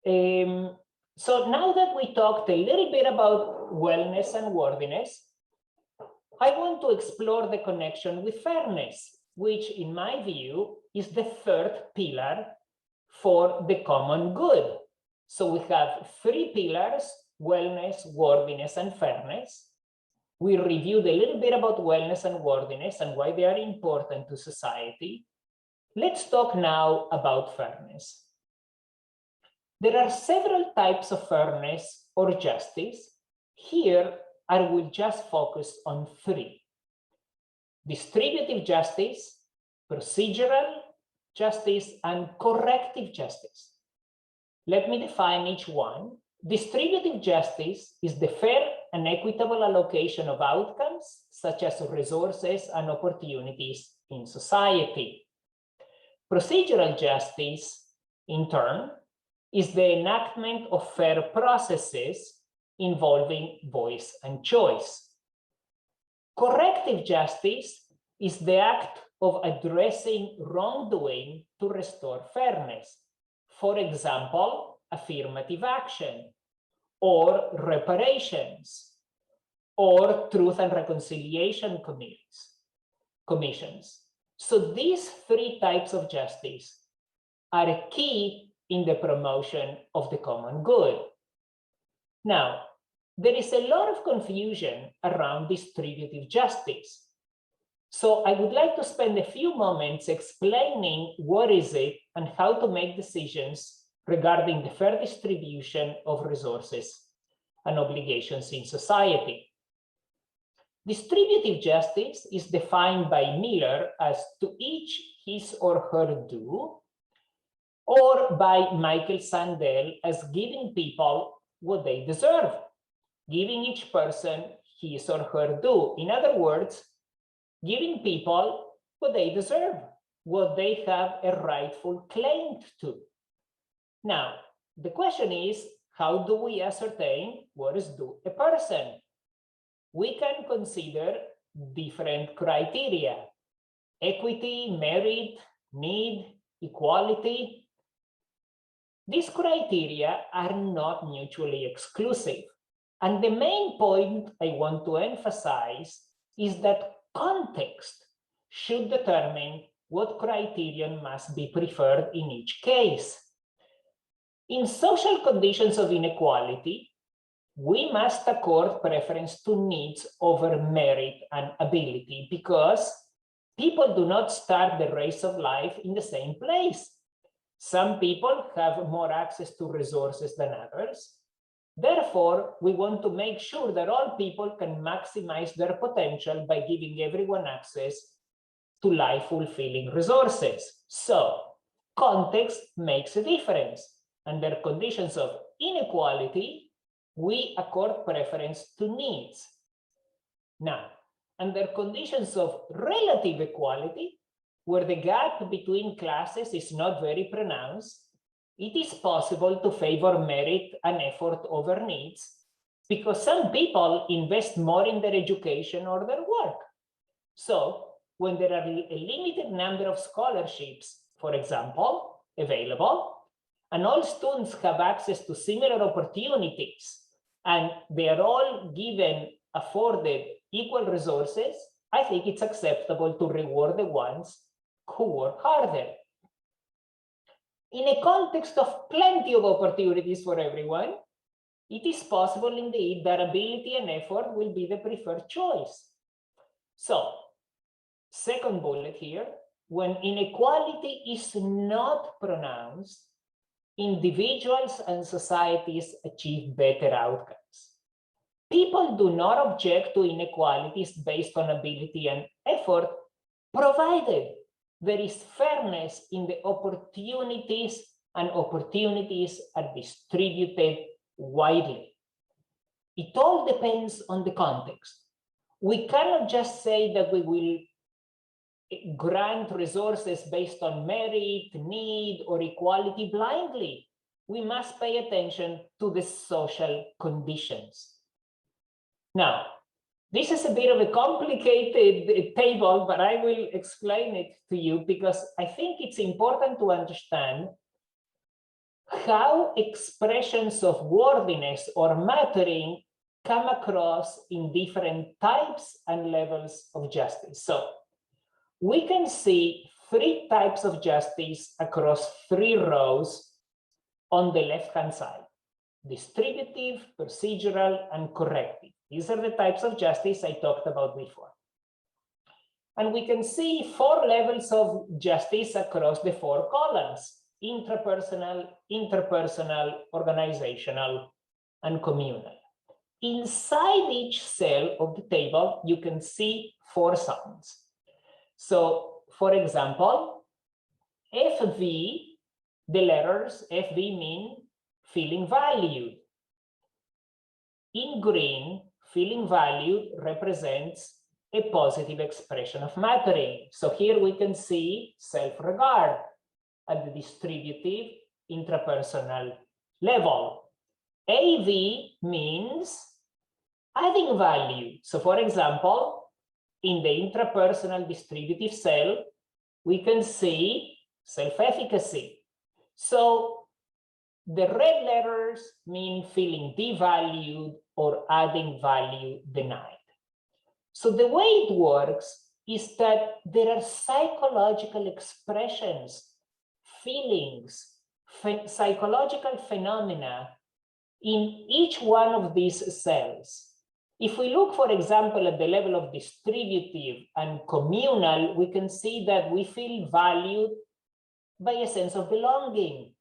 So now that we talked a little bit about wellness and worthiness, I want to explore the connection with fairness, which in my view is the third pillar for the common good. So we have three pillars: wellness, worthiness, and fairness. We reviewed a little bit about wellness and worthiness and why they are important to society. Let's talk now about fairness. There are several types of fairness or justice. Here, I will just focus on three: distributive justice, procedural justice, and corrective justice. Let me define each one. Distributive justice is the fair and equitable allocation of outcomes, such as resources and opportunities in society. Procedural justice, in turn, is the enactment of fair processes involving voice and choice. Corrective justice is the act of addressing wrongdoing to restore fairness. For example, affirmative action, or reparations, or truth and reconciliation commissions. So these three types of justice are key in the promotion of the common good. Now, there is a lot of confusion around distributive justice. So I would like to spend a few moments explaining what is it and how to make decisions regarding the fair distribution of resources and obligations in society. Distributive justice is defined by Miller as to each his or her due, or by Michael Sandel as giving people what they deserve, giving each person his or her due. In other words, giving people what they deserve, what they have a rightful claim to. Now, the question is, how do we ascertain what is due a person? We can consider different criteria: equity, merit, need, equality. These criteria are not mutually exclusive. And the main point I want to emphasize is that context should determine what criterion must be preferred in each case. In social conditions of inequality, we must accord preference to needs over merit and ability, because people do not start the race of life in the same place. Some people have more access to resources than others. Therefore, we want to make sure that all people can maximize their potential by giving everyone access to life-fulfilling resources. So, context makes a difference. Under conditions of inequality, we accord preference to needs. Now, under conditions of relative equality, where the gap between classes is not very pronounced, it is possible to favor merit and effort over needs, because some people invest more in their education or their work. So when there are a limited number of scholarships, for example, available, and all students have access to similar opportunities, and they are all afforded equal resources, I think it's acceptable to reward the ones who work harder. In a context of plenty of opportunities for everyone, it is possible indeed that ability and effort will be the preferred choice. So, second bullet here, when inequality is not pronounced, individuals and societies achieve better outcomes. People do not object to inequalities based on ability and effort, provided there is fairness in the opportunities, and opportunities are distributed widely. It all depends on the context. We cannot just say that we will grant resources based on merit, need, or equality blindly. We must pay attention to the social conditions. Now, this is a bit of a complicated table, but I will explain it to you because I think it's important to understand how expressions of worthiness or mattering come across in different types and levels of justice. So we can see 3 types of justice across 3 rows on the left-hand side: distributive, procedural, and corrective. These are the types of justice I talked about before. And we can see 4 levels of justice across the 4 columns: intrapersonal, interpersonal, organizational, and communal. Inside each cell of the table, you can see 4 sounds. So, for example, FV, the letters FV mean feeling valued. In green, feeling valued represents a positive expression of mattering. So here we can see self-regard at the distributive intrapersonal level. AV means adding value. So for example, in the intrapersonal distributive cell, we can see self-efficacy. So the red letters mean feeling devalued or adding value denied. So the way it works is that there are psychological expressions, feelings, psychological phenomena in each one of these cells. If we look, for example, at the level of distributive and communal, we can see that we feel valued by a sense of belonging.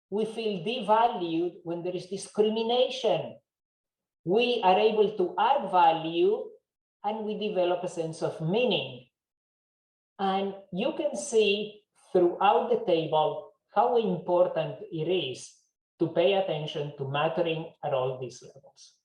We feel devalued when there is discrimination. We are able to add value and we develop a sense of meaning. And you can see throughout the table how important it is to pay attention to mattering at all these levels.